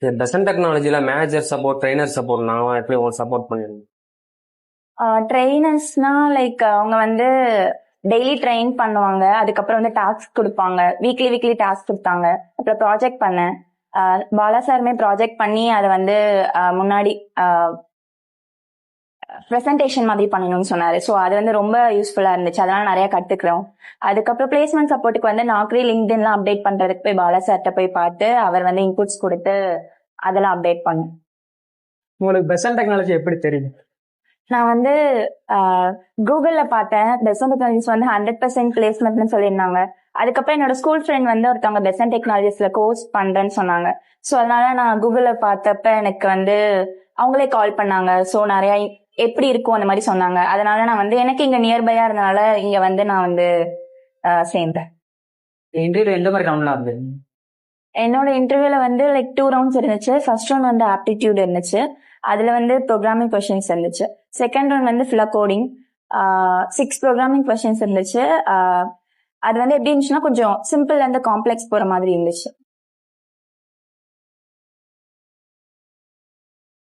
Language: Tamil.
பெசன்ட் டெக்னாலஜில மேனேஜர் சப்போர்ட், ட்ரைனர் சப்போர்ட் நான் எப்படி உங்களுக்கு சப்போர்ட் பண்ணிருந்தேன். ட்ரெயினர்ஸ்னா லைக் அவங்க வந்து டெய்லி ட்ரெயின் பண்ணுவாங்க. அதுக்கப்புறம் வந்து டாஸ்க் கொடுப்பாங்க. வீக்லி டாஸ்க் கொடுத்தாங்க. அப்புறம் ப்ராஜெக்ட் பண்ணேன். பாலா சாருமே ப்ராஜெக்ட் பண்ணி அதை வந்து முன்னாடி ப்ரெசன்டேஷன் மாதிரி பண்ணணும்னு சொன்னாரு. ஸோ அது வந்து ரொம்ப யூஸ்ஃபுல்லா இருந்துச்சு. அதனால நிறைய கத்துக்கிறோம். அதுக்கப்புறம் பிளேஸ்மெண்ட் சப்போர்ட்டுக்கு வந்து நாக்ரி லிங்க்டின்லாம் அப்டேட் பண்றதுக்கு போய் பாலா சார்ட்ட போய் பார்த்து அவர் வந்து இன்புட்ஸ் கொடுத்து அதெல்லாம் அப்டேட் பண்ணேன். உங்களுக்கு பெசன்ட் டெக்னாலஜி எப்படி தெரியும்? நான் வந்து கூகுள்ல பார்த்தேன். பெசன்ட் டெக்னாலஜிஸ் வந்து 100% பிளேஸ்மெண்ட்னு சொல்லியிருந்தாங்க. அதுக்கப்புறம் என்னோட ஸ்கூல் ஃப்ரெண்ட் வந்து ஒருத்தவங்க பெசன்ட் டெக்னாலஜிஸ்ல கோர்ஸ் பண்றேன்னு சொன்னாங்க. ஸோ அதனால நான் கூகுள்ல பார்த்தப்ப எனக்கு வந்து அவங்களே கால் பண்ணாங்க. ஸோ நிறைய எப்படி இருக்கும் அந்த மாதிரி சொன்னாங்க. அதனால நான் வந்து எனக்கு இங்க நியர்பையா இருந்தனால இங்க வந்து நான் வந்து சேர்ந்தேன். இன்டர்வியூ எந்த மாதிரி ரவுண்ட்லாம் இருந்தது? என்னோட இன்டர்வியூல வந்து லைக் 2 ரவுண்ட்ஸ் இருந்துச்சு. ஃபர்ஸ்ட் ரவுண்ட் வந்து ஆப்டிடியூட் இருந்துச்சு. அதுல வந்து ப்ரோக்ராமிங் கொஸ்டின்ஸ் இருந்துச்சு. செகண்ட் ரவுண்ட் வந்து ஃபுல்லா கோடிங். 6 ப்ரோக்ராமிங் கொஸ்டின்ஸ் இருந்துச்சு. அது வந்து எப்படி இருந்துச்சுன்னா கொஞ்சம் சிம்பிள்ல இருந்து காம்ப்ளெக்ஸ் போற மாதிரி இருந்துச்சு.